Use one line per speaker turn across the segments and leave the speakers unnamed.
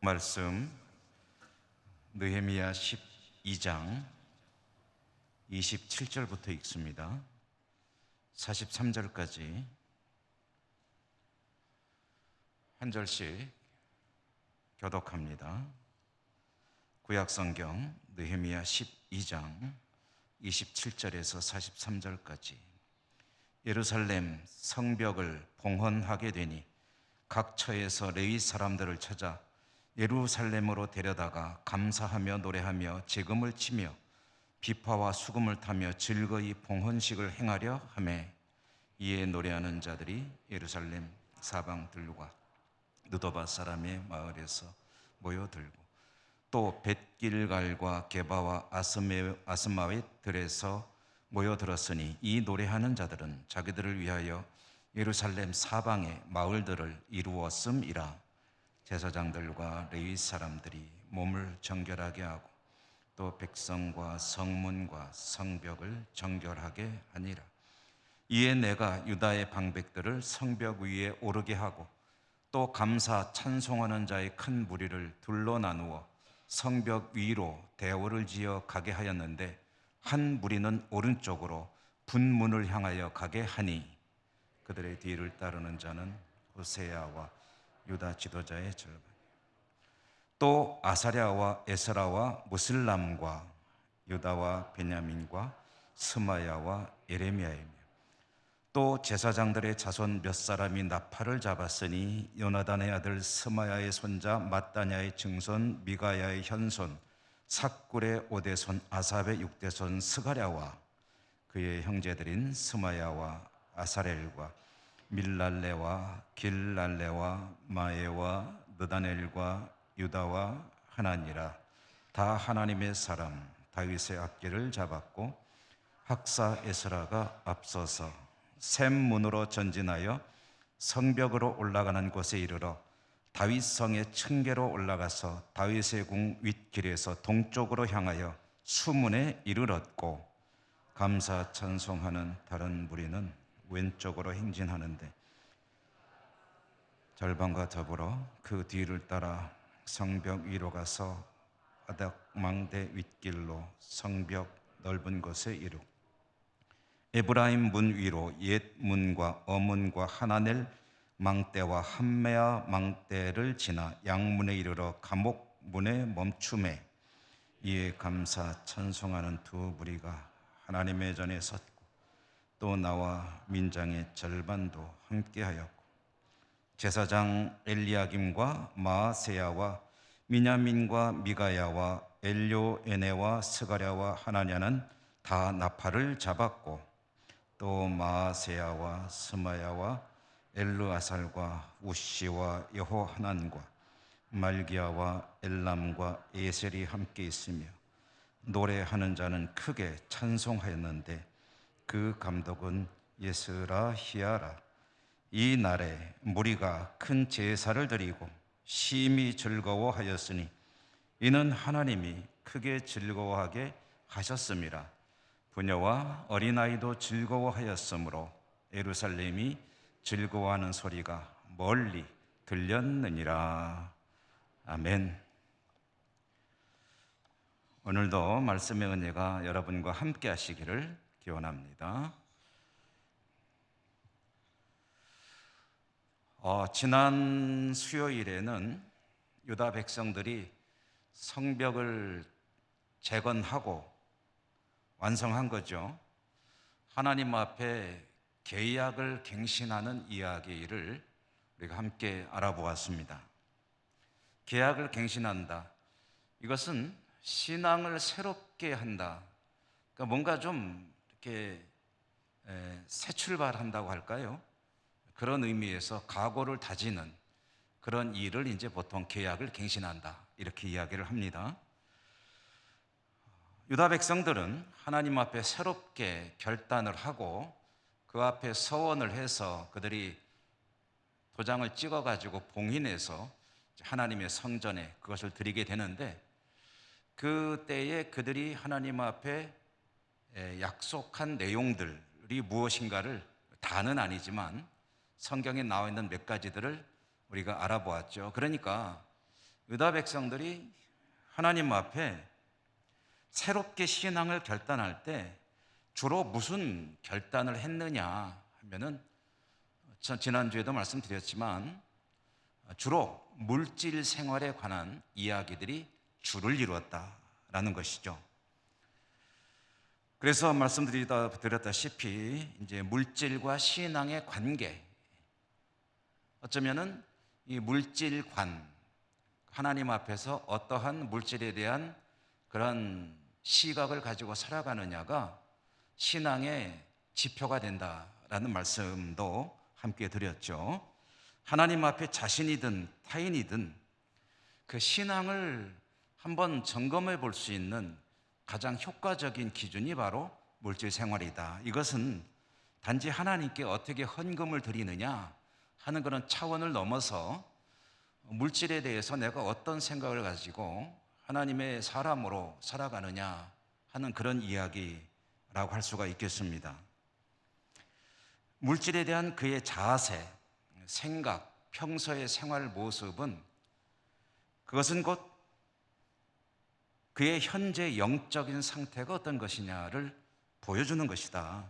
말씀 느헤미야 12장 27절부터 읽습니다. 43절까지 한 절씩 교독합니다. 구약성경 느헤미야 12장 27절에서 43절까지. 예루살렘 성벽을 봉헌하게 되니 각 처에서 레위 사람들을 찾아 예루살렘으로 데려다가 감사하며 노래하며 제금을 치며 비파와 수금을 타며 즐거이 봉헌식을 행하려 하매, 이에 노래하는 자들이 예루살렘 사방들과 느도바 사람의 마을에서 모여들고 또 벳길갈과 게바와 아스마웻들에서 모여들었으니, 이 노래하는 자들은 자기들을 위하여 예루살렘 사방의 마을들을 이루었음이라. 제사장들과 레위 사람들이 몸을 정결하게 하고 또 백성과 성문과 성벽을 정결하게 하니라. 이에 내가 유다의 방백들을 성벽 위에 오르게 하고 또 감사 찬송하는 자의 큰 무리를 둘러 나누어 성벽 위로 대오를 지어 가게 하였는데, 한 무리는 오른쪽으로 분문을 향하여 가게 하니 그들의 뒤를 따르는 자는 호세야와 유다 지도자의 절반, 또 아사랴와 에스라와 무슬람과 유다와 베냐민과 스마야와 예레미야이며, 또 제사장들의 자손 몇 사람이 나팔을 잡았으니 요나단의 아들 스마야의 손자 마따냐의 증손 미가야의 현손 삭굴의 오대손 아삽의 육대손 스가랴와 그의 형제들인 스마야와 아사렐과 밀랄레와 길랄레와 마에와 느다넬과 유다와 하나니라. 다 하나님의 사람 다윗의 앞길을 잡았고, 학사 에스라가 앞서서 샘문으로 전진하여 성벽으로 올라가는 곳에 이르러 다윗성의 층계로 올라가서 다윗의 궁 윗길에서 동쪽으로 향하여 수문에 이르렀고, 감사 찬송하는 다른 무리는 왼쪽으로 행진하는데 절반과 더불어 그 뒤를 따라 성벽 위로 가서 아닥망대 윗길로 성벽 넓은 곳에 이르고 에브라임 문 위로 옛 문과 어문과 하나넬 망대와 함메아 망대를 지나 양문에 이르러 감옥 문에 멈춤에, 이에 감사 찬송하는 두 무리가 하나님의 전에 섰고 또 나와 민장의 절반도 함께하였고, 제사장 엘리야김과 마아세야와 미냐민과 미가야와 엘요에네와 스가랴와 하나냐는 다 나팔을 잡았고, 또 마아세야와 스마야와 엘르아살과 우시와 여호하난과 말기야와 엘람과 에셀이 함께 있으며, 노래하는 자는 크게 찬송하였는데 그 감독은 예스라히야라. 이 날에 무리가 큰 제사를 드리고 심히 즐거워하였으니 이는 하나님이 크게 즐거워하게 하셨습니다. 부녀와 어린아이도 즐거워하였으므로 예루살렘이 즐거워하는 소리가 멀리 들렸느니라. 아멘. 오늘도 말씀의 은혜가 여러분과 함께 하시기를 기원합니다. 지난 수요일에는 유다 백성들이 성벽을 재건하고 완성한 거죠. 하나님 앞에 계약을 갱신하는 이야기를 우리가 함께 알아보았습니다. 계약을 갱신한다. 이것은 신앙을 새롭게 한다. 그러니까 뭔가 좀 이렇게 새 출발한다고 할까요? 그런 의미에서 각오를 다지는 그런 일을 이제 보통 계약을 갱신한다, 이렇게 이야기를 합니다. 유다 백성들은 하나님 앞에 새롭게 결단을 하고 그 앞에 서원을 해서 그들이 도장을 찍어가지고 봉인해서 하나님의 성전에 그것을 드리게 되는데, 그때에 그들이 하나님 앞에 약속한 내용들이 무엇인가를 다는 아니지만 성경에 나와 있는 몇 가지들을 우리가 알아보았죠. 그러니까 유다 백성들이 하나님 앞에 새롭게 신앙을 결단할 때 주로 무슨 결단을 했느냐 하면은, 지난주에도 말씀드렸지만 주로 물질 생활에 관한 이야기들이 주를 이루었다라는 것이죠. 그래서 말씀드렸다시피 이제 물질과 신앙의 관계, 어쩌면은 이 물질관, 하나님 앞에서 어떠한 물질에 대한 그런 시각을 가지고 살아가느냐가 신앙의 지표가 된다라는 말씀도 함께 드렸죠. 하나님 앞에 자신이든 타인이든 그 신앙을 한번 점검해 볼 수 있는 가장 효과적인 기준이 바로 물질 생활이다. 이것은 단지 하나님께 어떻게 헌금을 드리느냐 하는 그런 차원을 넘어서 물질에 대해서 내가 어떤 생각을 가지고 하나님의 사람으로 살아가느냐 하는 그런 이야기라고 할 수가 있겠습니다. 물질에 대한 그의 자세, 생각, 평소의 생활 모습은, 그것은 곧 그의 현재 영적인 상태가 어떤 것이냐를 보여주는 것이다.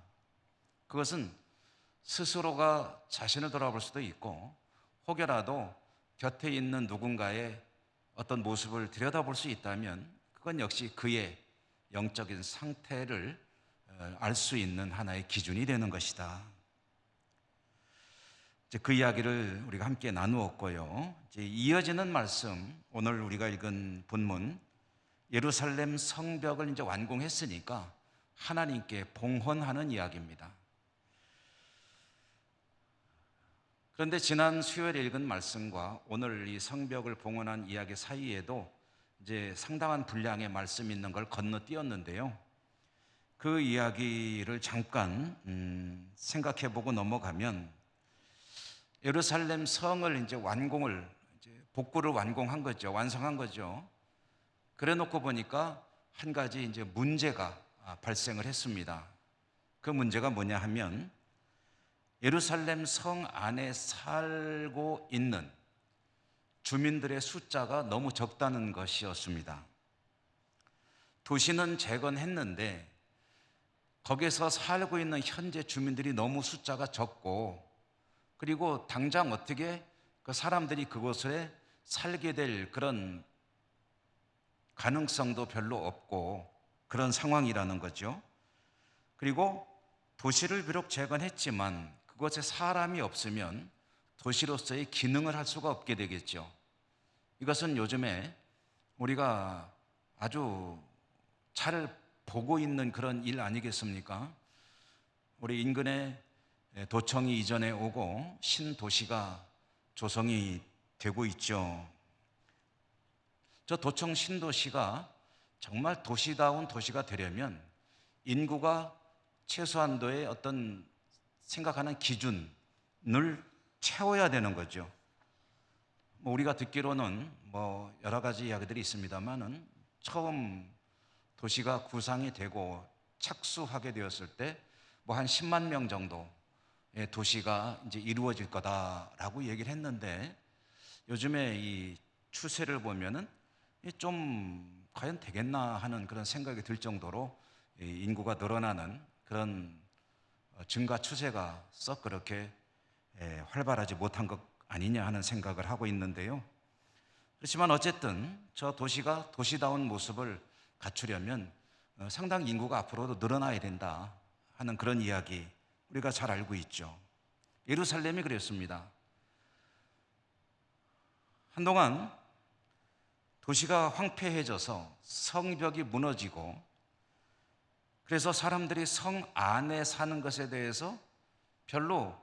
그것은 스스로가 자신을 돌아볼 수도 있고, 혹여라도 곁에 있는 누군가의 어떤 모습을 들여다볼 수 있다면 그건 역시 그의 영적인 상태를 알 수 있는 하나의 기준이 되는 것이다. 이제 그 이야기를 우리가 함께 나누었고요. 이제 이어지는 말씀, 오늘 우리가 읽은 본문, 예루살렘 성벽을 이제 완공했으니까 하나님께 봉헌하는 이야기입니다. 그런데 지난 수요일에 읽은 말씀과 오늘 이 성벽을 봉헌한 이야기 사이에도 이제 상당한 분량의 말씀이 있는 걸 건너뛰었는데요. 그 이야기를 잠깐 생각해보고 넘어가면, 예루살렘 성을 이제 복구를 완공한 거죠. 완성한 거죠. 그래 놓고 보니까 한 가지 이제 문제가 발생을 했습니다. 그 문제가 뭐냐 하면, 예루살렘 성 안에 살고 있는 주민들의 숫자가 너무 적다는 것이었습니다. 도시는 재건했는데 거기서 살고 있는 현재 주민들이 너무 숫자가 적고, 그리고 당장 어떻게 그 사람들이 그곳에 살게 될 그런 가능성도 별로 없고 그런 상황이라는 거죠. 그리고 도시를 비록 재건했지만 그곳에 사람이 없으면 도시로서의 기능을 할 수가 없게 되겠죠. 이것은 요즘에 우리가 아주 잘 보고 있는 그런 일 아니겠습니까? 우리 인근에 도청이 이전에 오고 신도시가 조성이 되고 있죠. 저 도청 신도시가 정말 도시다운 도시가 되려면 인구가 최소한도의 어떤 생각하는 기준을 채워야 되는 거죠. 우리가 듣기로는 여러 가지 이야기들이 있습니다만은, 처음 도시가 구상이 되고 착수하게 되었을 때 한 10만 명 정도의 도시가 이제 이루어질 거다라고 얘기를 했는데, 요즘에 이 추세를 보면은 좀 과연 되겠나 하는 그런 생각이 들 정도로 인구가 늘어나는 그런 증가 추세가 썩 그렇게 활발하지 못한 것 아니냐 하는 생각을 하고 있는데요. 그렇지만 어쨌든 저 도시가 도시다운 모습을 갖추려면 상당히 인구가 앞으로도 늘어나야 된다 하는 그런 이야기 우리가 잘 알고 있죠. 예루살렘이 그랬습니다. 한동안 도시가 황폐해져서 성벽이 무너지고, 그래서 사람들이 성 안에 사는 것에 대해서 별로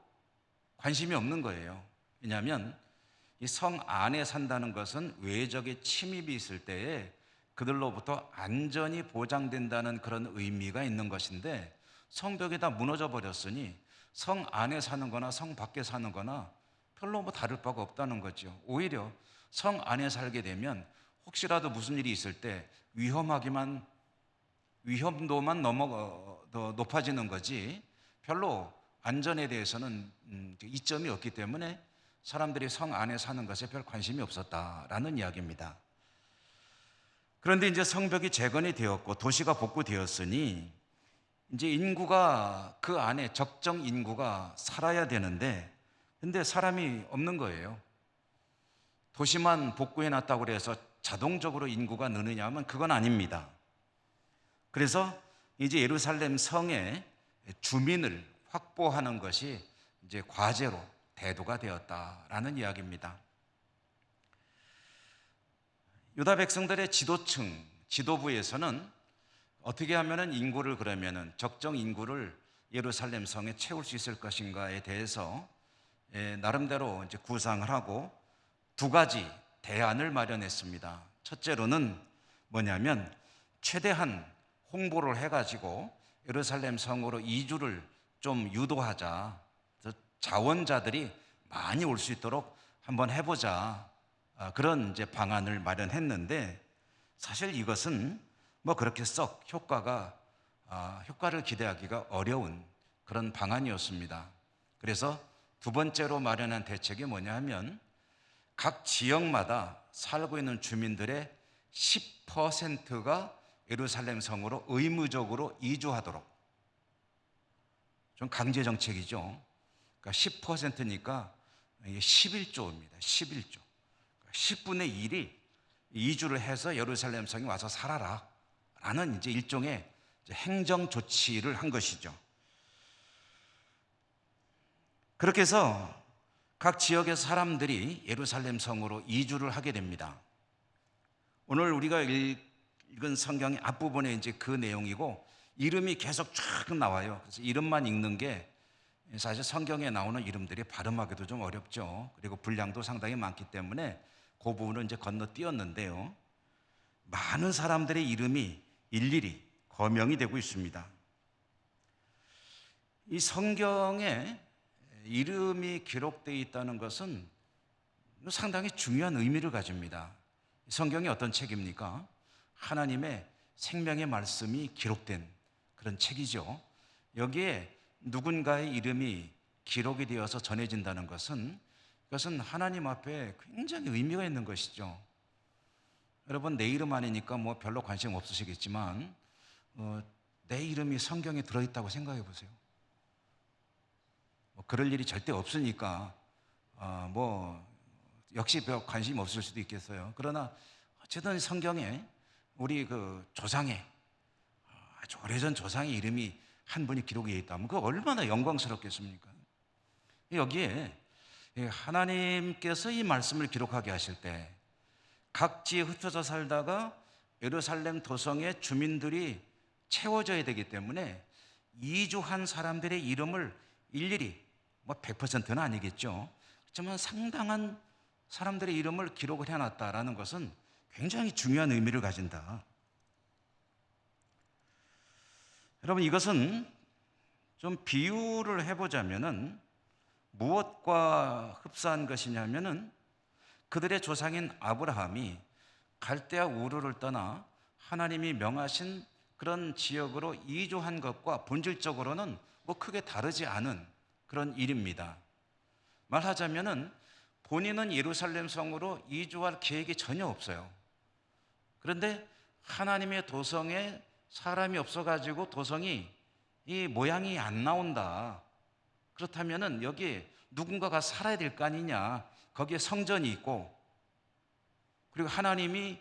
관심이 없는 거예요. 왜냐하면 이 성 안에 산다는 것은 외적의 침입이 있을 때에 그들로부터 안전이 보장된다는 그런 의미가 있는 것인데, 성벽이 다 무너져 버렸으니 성 안에 사는 거나 성 밖에 사는 거나 별로 다를 바가 없다는 거죠. 오히려 성 안에 살게 되면 혹시라도 무슨 일이 있을 때 위험도만 더 높아지는 거지, 별로 안전에 대해서는 이점이 없기 때문에 사람들이 성 안에 사는 것에 별 관심이 없었다라는 이야기입니다. 그런데 이제 성벽이 재건이 되었고 도시가 복구되었으니 이제 인구가 그 안에 적정 인구가 살아야 되는데 근데 사람이 없는 거예요. 도시만 복구해 놨다고 해서 자동적으로 인구가 느느냐 하면 그건 아닙니다. 그래서 이제 예루살렘 성의 주민을 확보하는 것이 이제 과제로 대두가 되었다라는 이야기입니다. 유다 백성들의 지도층, 지도부에서는 어떻게 하면은 인구를 그러면은 적정 인구를 예루살렘 성에 채울 수 있을 것인가에 대해서 나름대로 이제 구상을 하고 두 가지 대안을 마련했습니다. 첫째로는 뭐냐면 최대한 홍보를 해가지고 예루살렘 성으로 이주를 좀 유도하자. 자원자들이 많이 올 수 있도록 한번 해보자. 그런 이제 방안을 마련했는데 사실 이것은 뭐 그렇게 썩 효과를 기대하기가 어려운 그런 방안이었습니다. 그래서 두 번째로 마련한 대책이 뭐냐 하면 각 지역마다 살고 있는 주민들의 10%가 예루살렘 성으로 의무적으로 이주하도록, 좀 강제 정책이죠. 그러니까 10%니까 11조입니다. 11조. 10분의 1이 이주를 해서 예루살렘 성에 와서 살아라 라는 이제 일종의 행정 조치를 한 것이죠. 그렇게 해서 각 지역의 사람들이 예루살렘 성으로 이주를 하게 됩니다. 오늘 우리가 읽은 성경의 앞부분에 이제 그 내용이고 이름이 계속 쫙 나와요. 그래서 이름만 읽는 게 사실 성경에 나오는 이름들이 발음하기도 좀 어렵죠. 그리고 분량도 상당히 많기 때문에 그 부분은 이제 건너뛰었는데요. 많은 사람들의 이름이 일일이 거명이 되고 있습니다. 이 성경에 이름이 기록되어 있다는 것은 상당히 중요한 의미를 가집니다. 성경이 어떤 책입니까? 하나님의 생명의 말씀이 기록된 그런 책이죠. 여기에 누군가의 이름이 기록이 되어서 전해진다는 것은 그것은 하나님 앞에 굉장히 의미가 있는 것이죠. 여러분 내 이름 아니니까 뭐 별로 관심 없으시겠지만 내 이름이 성경에 들어있다고 생각해 보세요. 뭐 그럴 일이 절대 없으니까 뭐 역시 별 관심 없을 수도 있겠어요. 그러나 어쨌든 성경에 우리 그 조상의 아주 오래전 조상의 이름이 한 분이 기록이 되어 있다면 그 얼마나 영광스럽겠습니까? 여기에 하나님께서 이 말씀을 기록하게 하실 때 각지에 흩어져 살다가 예루살렘 도성의 주민들이 채워져야 되기 때문에 이주한 사람들의 이름을 일일이 뭐 100%는 아니겠죠. 그렇지만 상당한 사람들의 이름을 기록을 해놨다라는 것은 굉장히 중요한 의미를 가진다. 여러분 이것은 좀 비유를 해보자면은 무엇과 흡사한 것이냐면은 그들의 조상인 아브라함이 갈대아 우르를 떠나 하나님이 명하신 그런 지역으로 이주한 것과 본질적으로는 뭐 크게 다르지 않은 그런 일입니다. 말하자면은 본인은 예루살렘 성으로 이주할 계획이 전혀 없어요. 그런데 하나님의 도성에 사람이 없어가지고 도성이 이 모양이 안 나온다. 그렇다면은 여기에 누군가가 살아야 될 거 아니냐. 거기에 성전이 있고 그리고 하나님이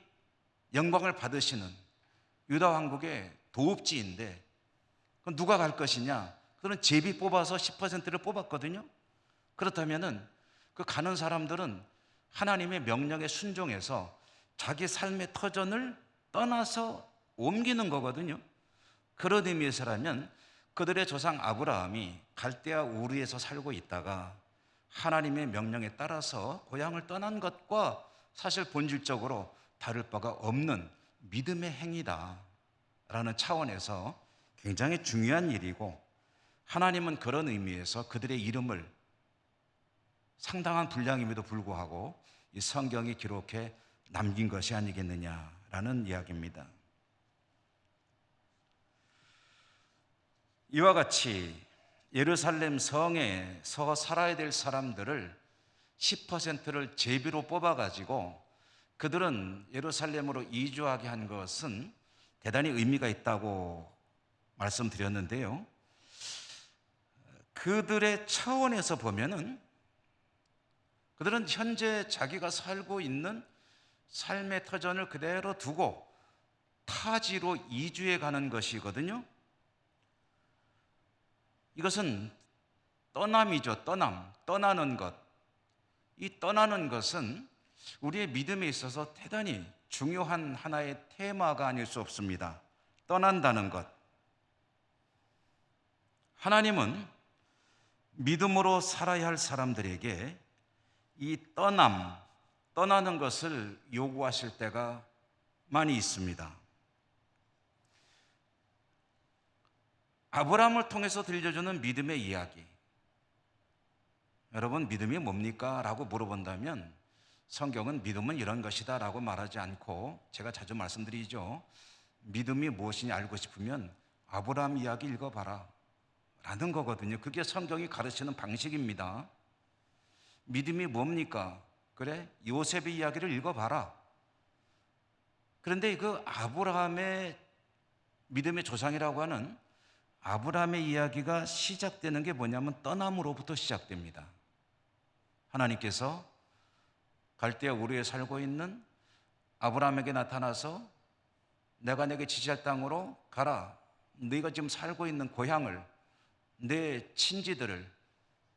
영광을 받으시는 유다 왕국의 도읍지인데 그럼 누가 갈 것이냐? 그들은 제비 뽑아서 10%를 뽑았거든요. 그렇다면은 그 가는 사람들은 하나님의 명령에 순종해서 자기 삶의 터전을 떠나서 옮기는 거거든요. 그런 의미에서라면 그들의 조상 아브라함이 갈대아 우르에서 살고 있다가 하나님의 명령에 따라서 고향을 떠난 것과 사실 본질적으로 다를 바가 없는 믿음의 행위다라는 차원에서 굉장히 중요한 일이고 하나님은 그런 의미에서 그들의 이름을 상당한 분량임에도 불구하고 이 성경이 기록해 남긴 것이 아니겠느냐라는 이야기입니다. 이와 같이 예루살렘 성에서 살아야 될 사람들을 10%를 제비로 뽑아가지고 그들은 예루살렘으로 이주하게 한 것은 대단히 의미가 있다고 말씀드렸는데요. 그들의 차원에서 보면은 그들은 현재 자기가 살고 있는 삶의 터전을 그대로 두고 타지로 이주해 가는 것이거든요. 이것은 떠남이죠. 떠나는 것. 이 떠나는 것은 우리의 믿음에 있어서 대단히 중요한 하나의 테마가 아닐 수 없습니다. 떠난다는 것. 하나님은 믿음으로 살아야 할 사람들에게 이 떠나는 것을 요구하실 때가 많이 있습니다. 아브라함을 통해서 들려주는 믿음의 이야기. 여러분, 믿음이 뭡니까? 라고 물어본다면 성경은 믿음은 이런 것이다 라고 말하지 않고, 제가 자주 말씀드리죠. 믿음이 무엇이냐 알고 싶으면 아브라함 이야기 읽어봐라 라는 거거든요. 그게 성경이 가르치는 방식입니다. 믿음이 뭡니까? 그래, 요셉의 이야기를 읽어봐라. 그런데 그 아브라함의 믿음의 조상이라고 하는 아브라함의 이야기가 시작되는 게 뭐냐면 떠남으로부터 시작됩니다. 하나님께서 갈대아 우르에 살고 있는 아브라함에게 나타나서 내가 내게 지시할 땅으로 가라. 네가 지금 살고 있는 고향을, 내 친지들을,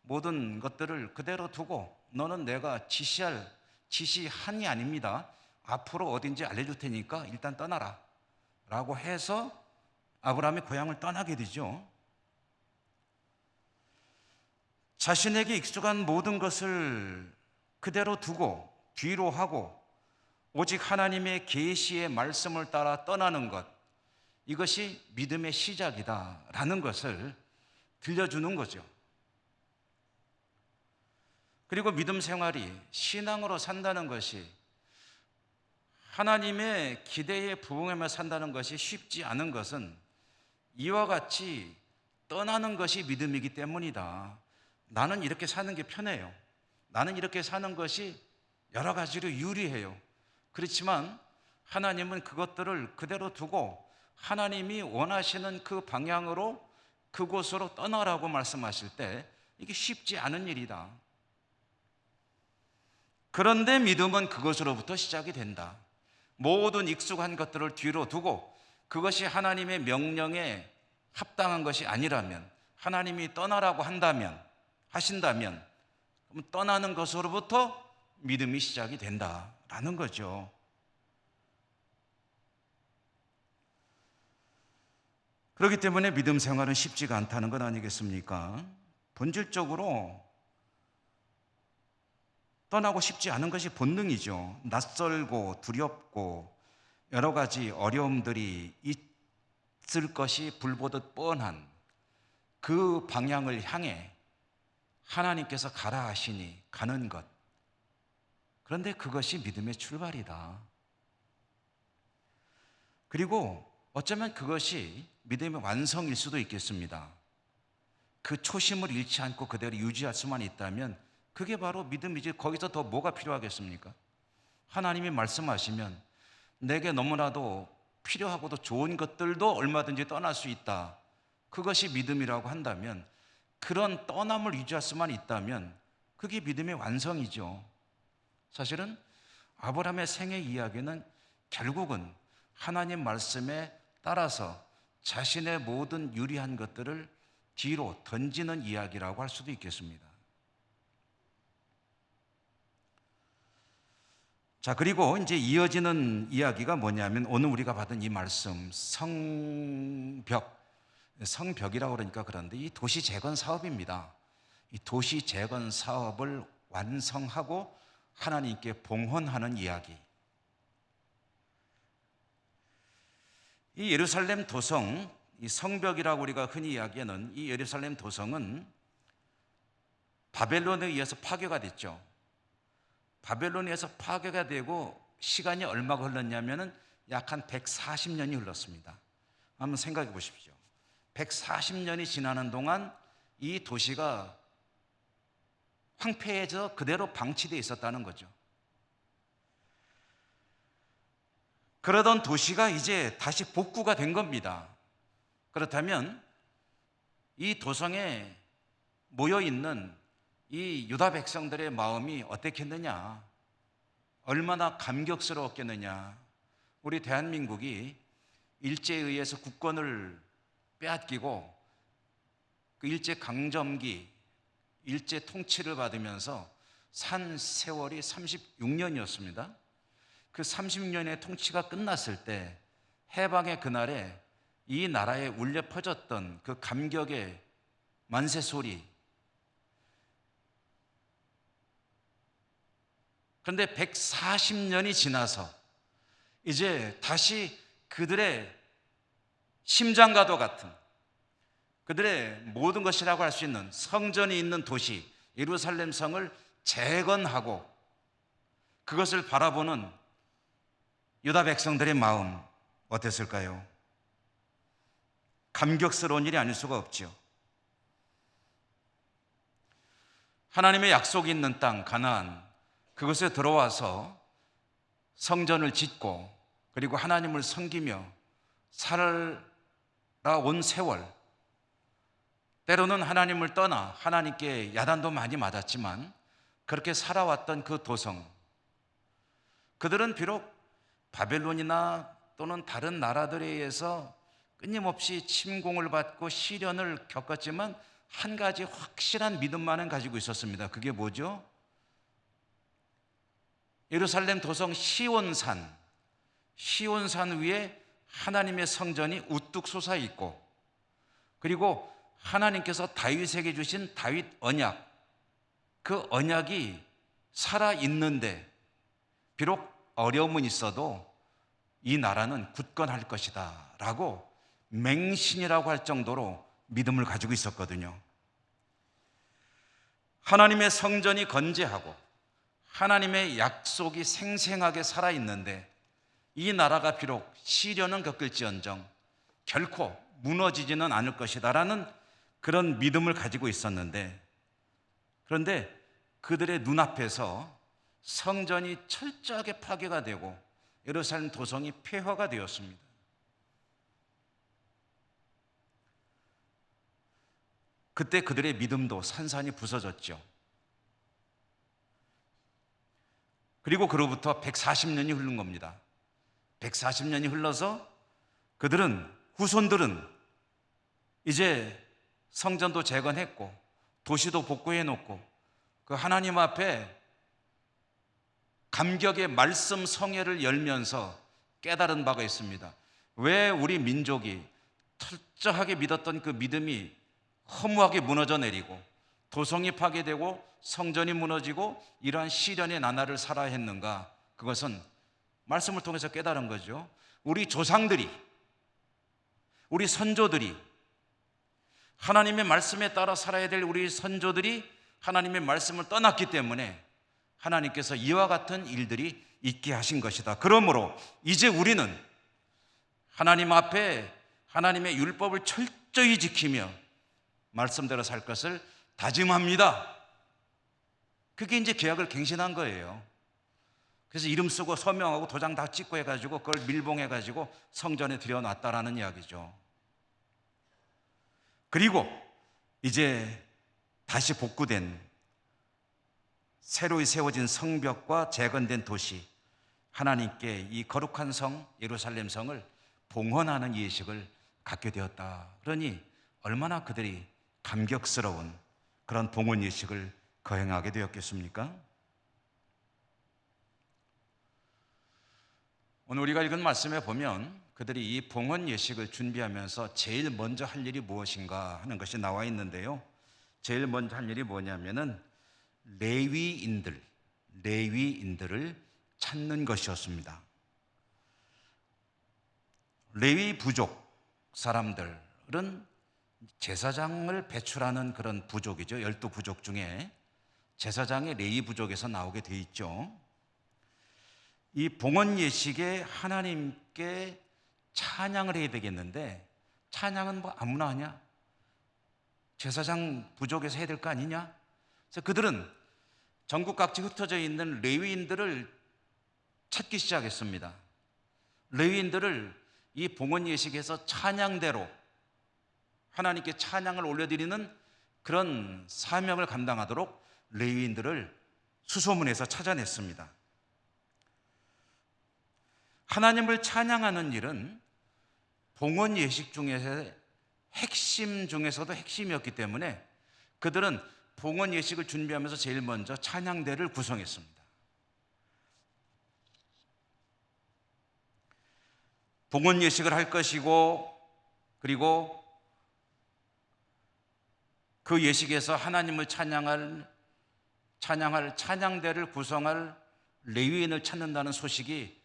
모든 것들을 그대로 두고 너는 내가 지시한이 아닙니다. 앞으로 어딘지 알려줄 테니까 일단 떠나라 라고 해서 아브라함이 고향을 떠나게 되죠. 자신에게 익숙한 모든 것을 그대로 두고 뒤로 하고 오직 하나님의 계시의 말씀을 따라 떠나는 것, 이것이 믿음의 시작이다라는 것을 들려주는 거죠. 그리고 믿음 생활이, 신앙으로 산다는 것이, 하나님의 기대에 부응하며 산다는 것이 쉽지 않은 것은 이와 같이 떠나는 것이 믿음이기 때문이다. 나는 이렇게 사는 게 편해요. 나는 이렇게 사는 것이 여러 가지로 유리해요. 그렇지만 하나님은 그것들을 그대로 두고 하나님이 원하시는 그 방향으로, 그곳으로 떠나라고 말씀하실 때 이게 쉽지 않은 일이다. 그런데 믿음은 그것으로부터 시작이 된다. 모든 익숙한 것들을 뒤로 두고 그것이 하나님의 명령에 합당한 것이 아니라면, 하나님이 떠나라고 하신다면 그럼 떠나는 것으로부터 믿음이 시작이 된다라는 거죠. 그렇기 때문에 믿음 생활은 쉽지가 않다는 것 아니겠습니까? 본질적으로 떠나고 싶지 않은 것이 본능이죠. 낯설고 두렵고 여러 가지 어려움들이 있을 것이 불보듯 뻔한 그 방향을 향해 하나님께서 가라 하시니 가는 것. 그런데 그것이 믿음의 출발이다. 그리고 어쩌면 그것이 믿음의 완성일 수도 있겠습니다. 그 초심을 잃지 않고 그대로 유지할 수만 있다면 그게 바로 믿음이지. 거기서 더 뭐가 필요하겠습니까? 하나님이 말씀하시면 내게 너무나도 필요하고도 좋은 것들도 얼마든지 떠날 수 있다. 그것이 믿음이라고 한다면, 그런 떠남을 유지할 수만 있다면 그게 믿음의 완성이죠. 사실은 아브라함의 생애 이야기는 결국은 하나님 말씀에 따라서 자신의 모든 유리한 것들을 뒤로 던지는 이야기라고 할 수도 있겠습니다. 자, 그리고 이제 이어지는 이야기가 뭐냐면 오늘 우리가 받은 이 말씀, 성벽이라고 그러니까 그런데 이 도시 재건 사업입니다. 이 도시 재건 사업을 완성하고 하나님께 봉헌하는 이야기. 이 예루살렘 도성, 이 성벽이라고 우리가 흔히 이야기하는 이 예루살렘 도성은 바벨론에 의해서 파괴가 됐죠. 바벨론에 의해서 파괴가 되고 시간이 얼마가 흘렀냐면은 약 한 140년이 흘렀습니다. 한번 생각해 보십시오. 140년이 지나는 동안 이 도시가 황폐해져 그대로 방치되어 있었다는 거죠. 그러던 도시가 이제 다시 복구가 된 겁니다. 그렇다면 이 도성에 모여 있는 이 유다 백성들의 마음이 어땠겠느냐? 얼마나 감격스러웠겠느냐? 우리 대한민국이 일제에 의해서 국권을 빼앗기고 그 일제 강점기, 일제 통치를 받으면서 산 세월이 36년이었습니다. 그 36년의 통치가 끝났을 때 해방의 그날에 이 나라에 울려 퍼졌던 그 감격의 만세 소리. 그런데 140년이 지나서 이제 다시 그들의 심장과도 같은, 그들의 모든 것이라고 할 수 있는 성전이 있는 도시 예루살렘 성을 재건하고 그것을 바라보는 유다 백성들의 마음 어땠을까요? 감격스러운 일이 아닐 수가 없지요. 하나님의 약속이 있는 땅 가나안, 그것에 들어와서 성전을 짓고 그리고 하나님을 섬기며 살아온 세월, 때로는 하나님을 떠나 하나님께 야단도 많이 맞았지만 그렇게 살아왔던 그 도성, 그들은 비록 바벨론이나 또는 다른 나라들에 의해서 끊임없이 침공을 받고 시련을 겪었지만 한 가지 확실한 믿음만은 가지고 있었습니다. 그게 뭐죠? 예루살렘 도성 시온산 위에 하나님의 성전이 우뚝 솟아 있고, 그리고 하나님께서 다윗에게 주신 다윗 언약, 그 언약이 살아 있는데 비록 어려움은 있어도 이 나라는 굳건할 것이다 라고 맹신이라고 할 정도로 믿음을 가지고 있었거든요. 하나님의 성전이 건재하고 하나님의 약속이 생생하게 살아있는데 이 나라가 비록 시련은 겪을지언정 결코 무너지지는 않을 것이다 라는 그런 믿음을 가지고 있었는데, 그런데 그들의 눈앞에서 성전이 철저하게 파괴가 되고 예루살렘 도성이 폐허가 되었습니다. 그때 그들의 믿음도 산산이 부서졌죠. 그리고 그로부터 140년이 흐른 겁니다. 140년이 흘러서 후손들은 이제 성전도 재건했고 도시도 복구해 놓고 그 하나님 앞에 감격의 말씀 성회를 열면서 깨달은 바가 있습니다. 왜 우리 민족이 철저하게 믿었던 그 믿음이 허무하게 무너져 내리고 도성이 파괴되고 성전이 무너지고 이러한 시련의 나날을 살아야 했는가? 그것은 말씀을 통해서 깨달은 거죠. 우리 조상들이, 우리 선조들이, 하나님의 말씀에 따라 살아야 될 우리 선조들이 하나님의 말씀을 떠났기 때문에 하나님께서 이와 같은 일들이 있게 하신 것이다. 그러므로 이제 우리는 하나님 앞에 하나님의 율법을 철저히 지키며 말씀대로 살 것을 다짐합니다. 그게 이제 계약을 갱신한 거예요. 그래서 이름 쓰고 서명하고 도장 다 찍고 해가지고 그걸 밀봉해가지고 성전에 들여놨다라는 이야기죠. 그리고 이제 다시 복구된 새로 세워진 성벽과 재건된 도시, 하나님께 이 거룩한 성 예루살렘 성을 봉헌하는 예식을 갖게 되었다. 그러니 얼마나 그들이 감격스러운 그런 봉헌 예식을 거행하게 되었겠습니까? 오늘 우리가 읽은 말씀에 보면 그들이 이 봉헌 예식을 준비하면서 제일 먼저 할 일이 무엇인가 하는 것이 나와 있는데요. 제일 먼저 할 일이 뭐냐면은 레위인들을 찾는 것이었습니다. 레위 부족 사람들은 제사장을 배출하는 그런 부족이죠. 12부족 중에 제사장이 레위 부족에서 나오게 돼 있죠. 이 봉헌 예식에 하나님께 찬양을 해야 되겠는데 찬양은 뭐 아무나 하냐? 제사장 부족에서 해야 될 거 아니냐? 그래서 그들은 전국 각지 흩어져 있는 레위인들을 찾기 시작했습니다. 레위인들을 이 봉헌 예식에서 찬양대로 하나님께 찬양을 올려드리는 그런 사명을 감당하도록 레위인들을 수소문해서 찾아냈습니다. 하나님을 찬양하는 일은 봉헌 예식 중에서 핵심 중에서도 핵심이었기 때문에 그들은 봉헌 예식을 준비하면서 제일 먼저 찬양대를 구성했습니다. 봉헌 예식을 할 것이고, 그리고 그 예식에서 하나님을 찬양할 찬양대를 구성할 레위인을 찾는다는 소식이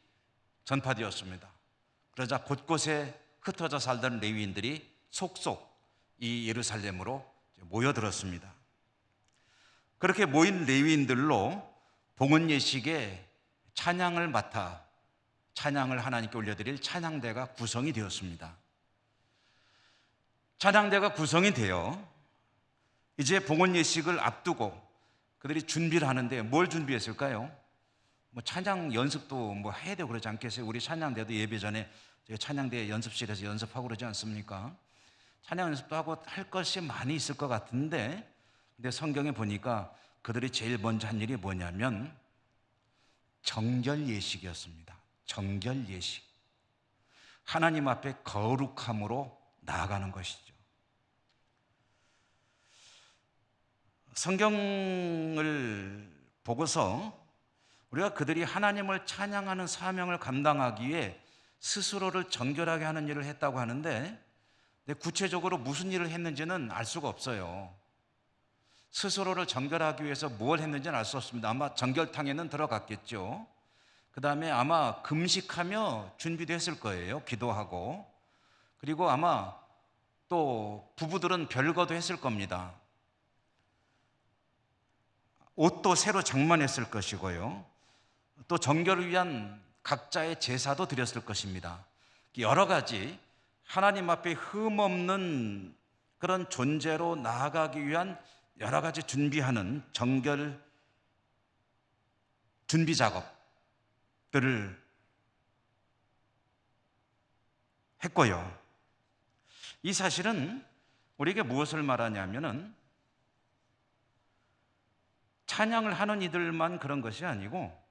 전파되었습니다. 그러자 곳곳에 흩어져 살던 레위인들이 속속 이 예루살렘으로 모여들었습니다. 그렇게 모인 레위인들로 봉헌 예식에 찬양을 맡아 찬양을 하나님께 올려드릴 찬양대가 구성이 되었습니다. 찬양대가 구성이 되어 이제 봉헌 예식을 앞두고 그들이 준비를 하는데 뭘 준비했을까요? 찬양 연습도 해야 되고 그러지 않겠어요? 우리 찬양대도 예배 전에 찬양대 연습실에서 연습하고 그러지 않습니까? 찬양 연습도 하고 할 것이 많이 있을 것 같은데, 근데 성경에 보니까 그들이 제일 먼저 한 일이 뭐냐면 정결 예식이었습니다. 정결 예식. 하나님 앞에 거룩함으로 나아가는 것이죠. 성경을 보고서 우리가 그들이 하나님을 찬양하는 사명을 감당하기 위해 스스로를 정결하게 하는 일을 했다고 하는데, 구체적으로 무슨 일을 했는지는 알 수가 없어요. 스스로를 정결하기 위해서 무엇을 했는지는 알 수 없습니다. 아마 정결탕에는 들어갔겠죠. 그 다음에 아마 금식하며 준비도 했을 거예요. 기도하고. 그리고 아마 또 부부들은 별거도 했을 겁니다. 옷도 새로 장만했을 것이고요. 또 정결을 위한 각자의 제사도 드렸을 것입니다. 여러 가지 하나님 앞에 흠없는 그런 존재로 나아가기 위한 여러 가지 준비하는 정결 준비 작업들을 했고요. 이 사실은 우리에게 무엇을 말하냐면은 찬양을 하는 이들만 그런 것이 아니고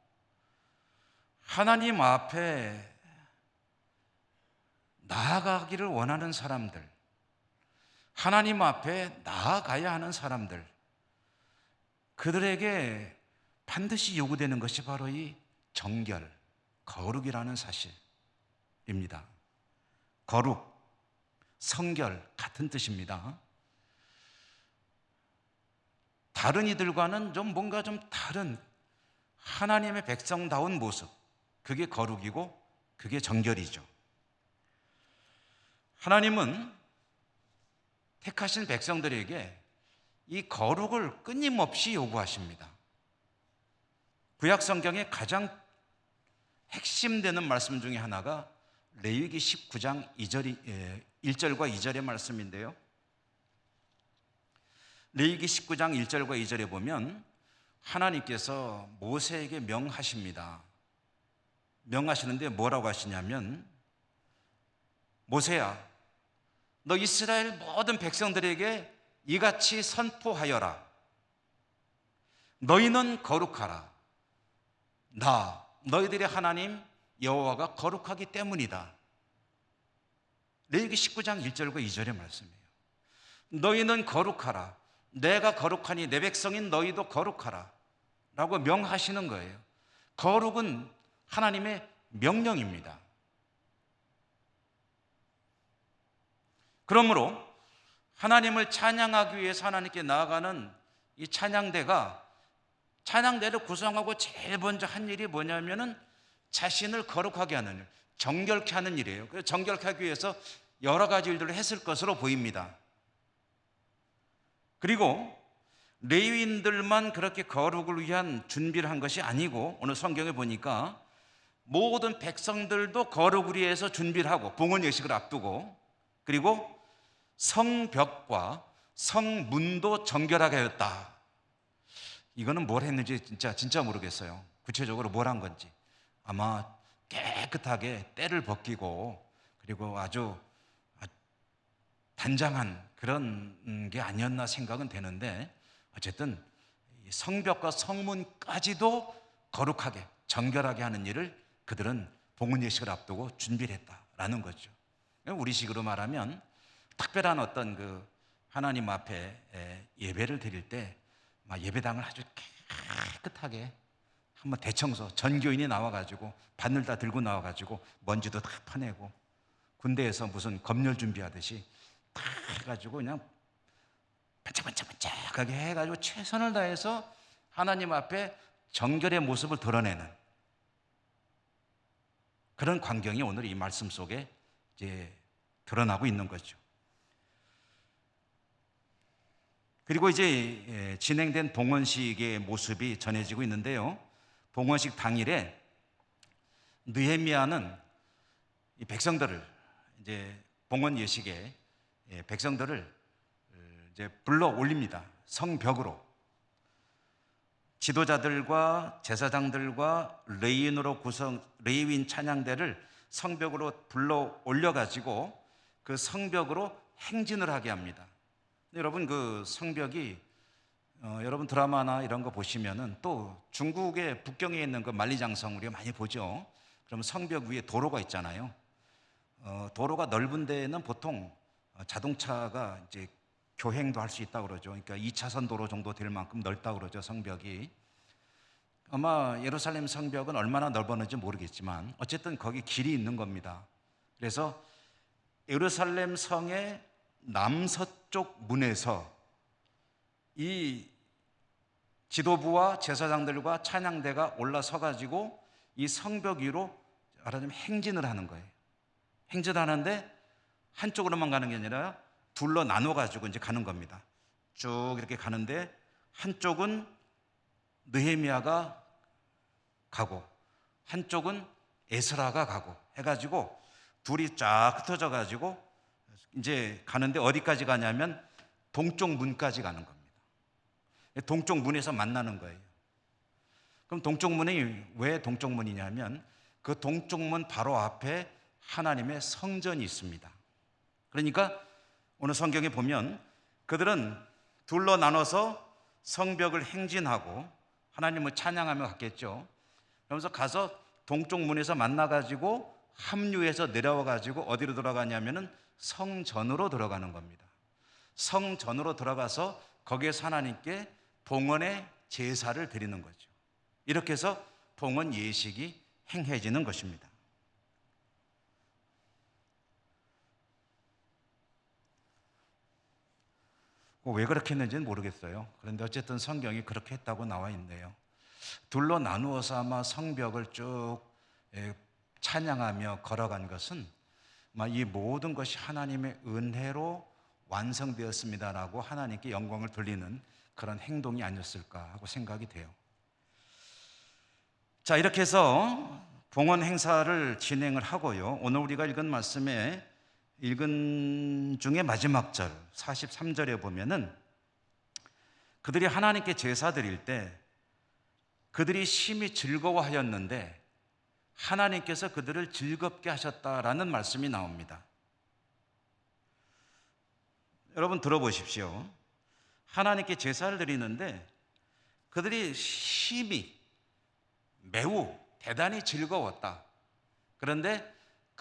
하나님 앞에 나아가기를 원하는 사람들, 하나님 앞에 나아가야 하는 사람들, 그들에게 반드시 요구되는 것이 바로 이 정결, 거룩이라는 사실입니다. 거룩, 성결 같은 뜻입니다. 다른 이들과는 뭔가 좀 다른 하나님의 백성다운 모습, 그게 거룩이고 그게 정결이죠. 하나님은 택하신 백성들에게 이 거룩을 끊임없이 요구하십니다. 구약 성경의 가장 핵심되는 말씀 중에 하나가 레위기 19장 1절과 2절의 말씀인데요. 레위기 19장 1절과 2절에 보면 하나님께서 모세에게 명하십니다. 명하시는데 뭐라고 하시냐면, 모세야, 너 이스라엘 모든 백성들에게 이같이 선포하여라. 너희는 거룩하라. 너희들의 하나님 여호와가 거룩하기 때문이다. 레위기 19장 1절과 2절의 말씀이에요. 너희는 거룩하라. 내가 거룩하니 내 백성인 너희도 거룩하라 라고 명하시는 거예요. 거룩은 하나님의 명령입니다. 그러므로 하나님을 찬양하기 위해서 하나님께 나아가는 이 찬양대를 구성하고 제일 먼저 한 일이 뭐냐면은 자신을 거룩하게 하는 일, 정결케 하는 일이에요. 그래서 정결케 하기 위해서 여러 가지 일들을 했을 것으로 보입니다. 그리고 레위인들만 그렇게 거룩을 위한 준비를 한 것이 아니고, 오늘 성경에 보니까 모든 백성들도 거룩을 위해서 준비를 하고 봉헌 예식을 앞두고, 그리고 성벽과 성문도 정결하게 하였다. 이거는 뭘 했는지 진짜 모르겠어요. 구체적으로 뭘 한 건지. 아마 깨끗하게 때를 벗기고 그리고 아주 단장한 그런 게 아니었나 생각은 되는데, 어쨌든 성벽과 성문까지도 거룩하게 정결하게 하는 일을 그들은 봉헌 예식을 앞두고 준비를 했다라는 거죠. 우리식으로 말하면 특별한 어떤 그 하나님 앞에 예배를 드릴 때 예배당을 아주 깨끗하게 한번 대청소, 전교인이 나와가지고 바늘 다 들고 나와가지고 먼지도 다 퍼내고, 군대에서 무슨 검열 준비하듯이 다 해가지고 그냥 반짝반짝반짝하게 해가지고 최선을 다해서 하나님 앞에 정결의 모습을 드러내는 그런 광경이 오늘 이 말씀 속에 이제 드러나고 있는 거죠. 그리고 이제 진행된 봉헌식의 모습이 전해지고 있는데요. 봉헌식 당일에 느헤미야는 이 백성들을 이제 봉헌 예식에 백성들을 이제 불러 올립니다. 성벽으로. 지도자들과 제사장들과 레위인 찬양대를 성벽으로 불러 올려가지고 그 성벽으로 행진을 하게 합니다. 여러분, 그 성벽이 여러분 드라마나 이런 거 보시면은, 또 중국의 북경에 있는 그 만리장성 우리가 많이 보죠. 그러면 성벽 위에 도로가 있잖아요. 도로가 넓은 데에는 보통 자동차가 이제 교행도 할 수 있다고 그러죠. 그러니까 2차선 도로 정도 될 만큼 넓다고 그러죠, 성벽이. 아마 예루살렘 성벽은 얼마나 넓었는지 모르겠지만 어쨌든 거기 길이 있는 겁니다. 그래서 예루살렘 성의 남서쪽 문에서 이 지도부와 제사장들과 찬양대가 올라서 가지고 이 성벽 위로 말하자면 행진을 하는 거예요. 행진하는데 한쪽으로만 가는 게 아니라 둘러 나눠 가지고 이제 가는 겁니다. 쭉 이렇게 가는데 한쪽은 느헤미야가 가고 한쪽은 에스라가 가고 해가지고 둘이 쫙 흩어져 가지고 이제 가는데, 어디까지 가냐면 동쪽 문까지 가는 겁니다. 동쪽 문에서 만나는 거예요. 그럼 동쪽 문이 왜 동쪽 문이냐면 그 동쪽 문 바로 앞에 하나님의 성전이 있습니다. 그러니까 오늘 성경에 보면 그들은 둘러 나눠서 성벽을 행진하고 하나님을 찬양하며 갔겠죠. 그러면서 가서 동쪽 문에서 만나가지고 합류해서 내려와가지고 어디로 들어가냐면은 성전으로 들어가는 겁니다. 성전으로 들어가서 거기에서 하나님께 봉헌의 제사를 드리는 거죠. 이렇게 해서 봉헌 예식이 행해지는 것입니다. 왜 그렇게 했는지는 모르겠어요. 그런데 어쨌든 성경이 그렇게 했다고 나와 있네요. 둘로 나누어서 아마 성벽을 쭉 찬양하며 걸어간 것은 이 모든 것이 하나님의 은혜로 완성되었습니다라고 하나님께 영광을 돌리는 그런 행동이 아니었을까 하고 생각이 돼요. 자, 이렇게 해서 봉헌 행사를 진행을 하고요. 오늘 우리가 읽은 중에 마지막 절 43절에 보면은 그들이 하나님께 제사 드릴 때 그들이 심히 즐거워하였는데 하나님께서 그들을 즐겁게 하셨다라는 말씀이 나옵니다. 여러분 들어보십시오. 하나님께 제사를 드리는데 그들이 심히 매우 대단히 즐거웠다. 그런데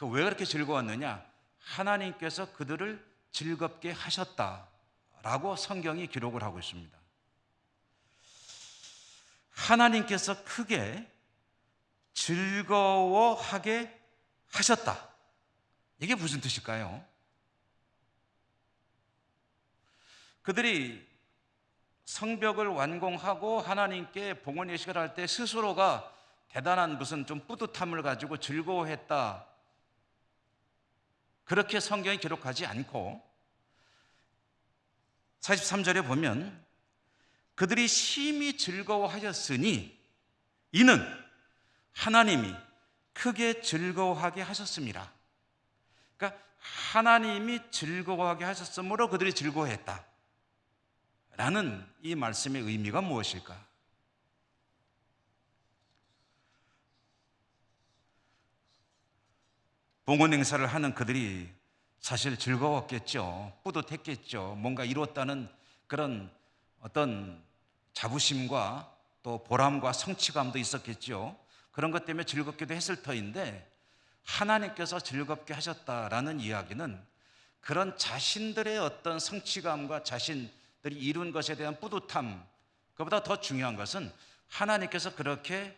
왜 그렇게 즐거웠느냐? 하나님께서 그들을 즐겁게 하셨다라고 성경이 기록을 하고 있습니다. 하나님께서 크게 즐거워하게 하셨다. 이게 무슨 뜻일까요? 그들이 성벽을 완공하고 하나님께 봉헌 예식을 할 때 스스로가 대단한 무슨 좀 뿌듯함을 가지고 즐거워했다, 그렇게 성경이 기록하지 않고 43절에 보면 그들이 심히 즐거워하셨으니 이는 하나님이 크게 즐거워하게 하셨습니다. 그러니까 하나님이 즐거워하게 하셨으므로 그들이 즐거워했다 라는 이 말씀의 의미가 무엇일까? 봉헌 행사를 하는 그들이 사실 즐거웠겠죠. 뿌듯했겠죠. 뭔가 이뤘다는 그런 어떤 자부심과 또 보람과 성취감도 있었겠죠. 그런 것 때문에 즐겁기도 했을 터인데, 하나님께서 즐겁게 하셨다라는 이야기는 그런 자신들의 어떤 성취감과 자신들이 이룬 것에 대한 뿌듯함, 그보다 더 중요한 것은 하나님께서 그렇게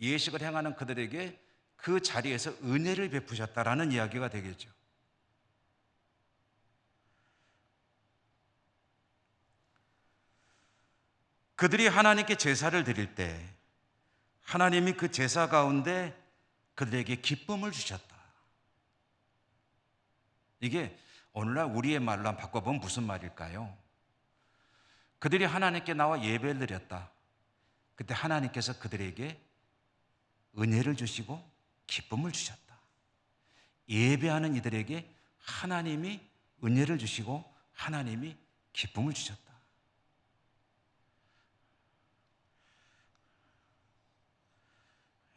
예식을 행하는 그들에게 그 자리에서 은혜를 베푸셨다라는 이야기가 되겠죠. 그들이 하나님께 제사를 드릴 때 하나님이 그 제사 가운데 그들에게 기쁨을 주셨다. 이게 오늘날 우리의 말로 한번 바꿔보면 무슨 말일까요? 그들이 하나님께 나와 예배를 드렸다. 그때 하나님께서 그들에게 은혜를 주시고 기쁨을 주셨다. 예배하는 이들에게 하나님이 은혜를 주시고 하나님이 기쁨을 주셨다.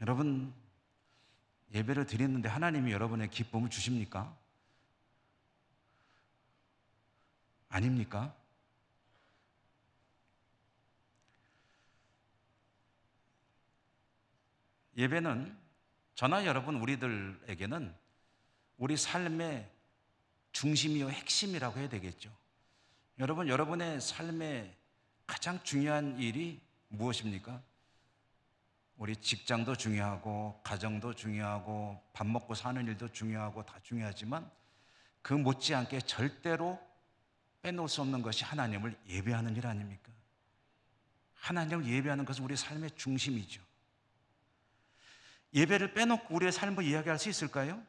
여러분, 예배를 드리는데 하나님이 여러분의 기쁨을 주십니까? 아닙니까? 예배는 저나 여러분 우리들에게는 우리 삶의 중심이요 핵심이라고 해야 되겠죠. 여러분, 여러분의 삶의 가장 중요한 일이 무엇입니까? 우리 직장도 중요하고 가정도 중요하고 밥 먹고 사는 일도 중요하고 다 중요하지만 그 못지않게 절대로 빼놓을 수 없는 것이 하나님을 예배하는 일 아닙니까? 하나님을 예배하는 것은 우리 삶의 중심이죠. 예배를 빼놓고 우리의 삶을 이야기할 수 있을까요?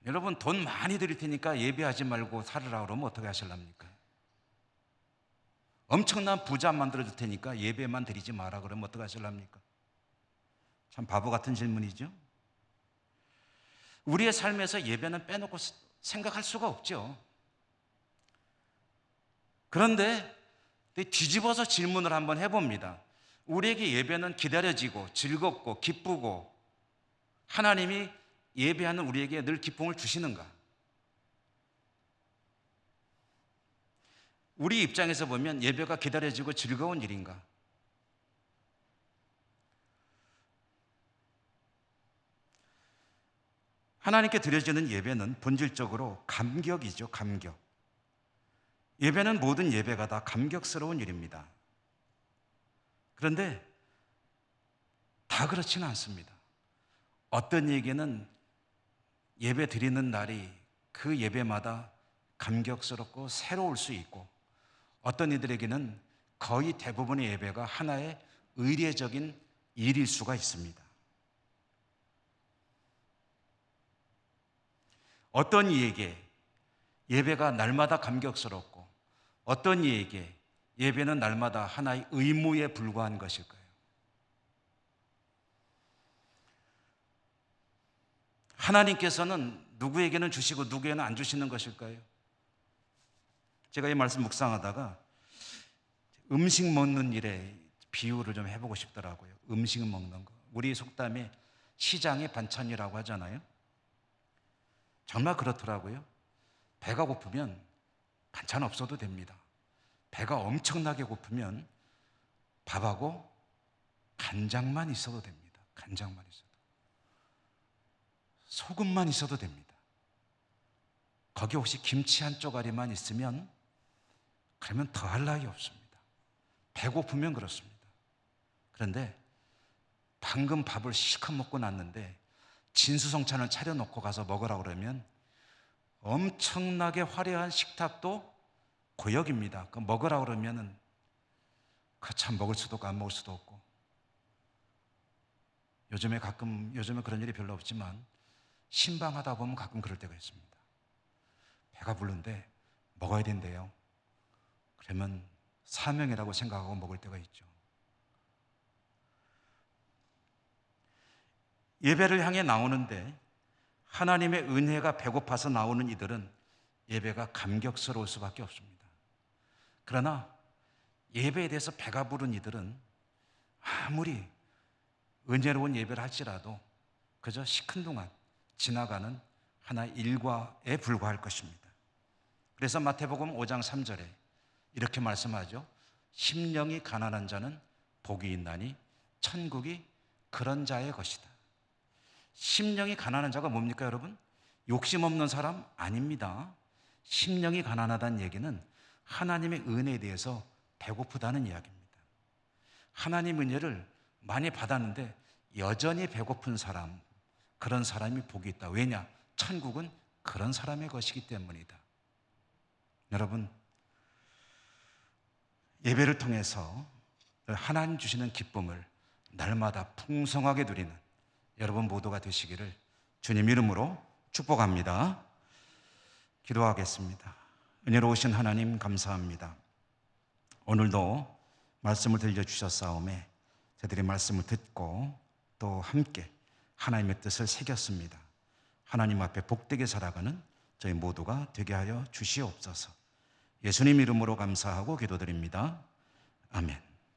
여러분, 돈 많이 드릴 테니까 예배하지 말고 살으라 그러면 어떻게 하실랍니까? 엄청난 부자 만들어 줄 테니까 예배만 드리지 마라 그러면 어떻게 하실랍니까? 참 바보 같은 질문이죠. 우리의 삶에서 예배는 빼놓고 생각할 수가 없죠. 그런데 뒤집어서 질문을 한번 해봅니다. 우리에게 예배는 기다려지고 즐겁고 기쁘고 하나님이 예배하는 우리에게 늘 기쁨을 주시는가? 우리 입장에서 보면 예배가 기다려지고 즐거운 일인가? 하나님께 드려지는 예배는 본질적으로 감격이죠, 감격. 예배는 모든 예배가 다 감격스러운 일입니다. 그런데 다 그렇지는 않습니다. 어떤 예배는 예배 드리는 날이 그 예배마다 감격스럽고 새로울 수 있고, 어떤 이들에게는 거의 대부분의 예배가 하나의 의례적인 일일 수가 있습니다. 어떤 이에게 예배가 날마다 감격스럽고 어떤 이에게 예배는 날마다 하나의 의무에 불과한 것일까요? 하나님께서는 누구에게는 주시고 누구에게는 안 주시는 것일까요? 제가 이 말씀 묵상하다가 음식 먹는 일에 비유를 좀 해보고 싶더라고요. 음식 먹는 거. 우리 속담에 시장의 반찬이라고 하잖아요. 정말 그렇더라고요. 배가 고프면 반찬 없어도 됩니다. 배가 엄청나게 고프면 밥하고 간장만 있어도 됩니다. 간장만 있어도. 소금만 있어도 됩니다. 거기 혹시 김치 한 쪼가리만 있으면 그러면 더할 나위 없습니다. 배고프면 그렇습니다. 그런데 방금 밥을 실컷 먹고 났는데 진수성찬을 차려놓고 가서 먹으라고 그러면 엄청나게 화려한 식탁도 고역입니다. 그 먹으라고 그러면은 그 참 먹을 수도 없고 안 먹을 수도 없고, 요즘에 그런 일이 별로 없지만 신방하다 보면 가끔 그럴 때가 있습니다. 배가 부른데 먹어야 된대요. 그러면 사명이라고 생각하고 먹을 때가 있죠. 예배를 향해 나오는데 하나님의 은혜가 배고파서 나오는 이들은 예배가 감격스러울 수밖에 없습니다. 그러나 예배에 대해서 배가 부른 이들은 아무리 은혜로운 예배를 할지라도 그저 시큰둥한 지나가는 하나의 일과에 불과할 것입니다. 그래서 마태복음 5장 3절에 이렇게 말씀하죠. 심령이 가난한 자는 복이 있나니 천국이 그런 자의 것이다. 심령이 가난한 자가 뭡니까, 여러분? 욕심 없는 사람 아닙니다. 심령이 가난하다는 얘기는 하나님의 은혜에 대해서 배고프다는 이야기입니다. 하나님 은혜를 많이 받았는데 여전히 배고픈 사람, 그런 사람이 복이 있다. 왜냐? 천국은 그런 사람의 것이기 때문이다. 여러분, 예배를 통해서 하나님 주시는 기쁨을 날마다 풍성하게 누리는 여러분 모두가 되시기를 주님 이름으로 축복합니다. 기도하겠습니다. 은혜로우신 하나님 감사합니다. 오늘도 말씀을 들려주셨사오매 저희들이 말씀을 듣고 또 함께 하나님의 뜻을 새겼습니다. 하나님 앞에 복되게 살아가는 저희 모두가 되게 하여 주시옵소서. 예수님 이름으로 감사하고 기도드립니다. 아멘.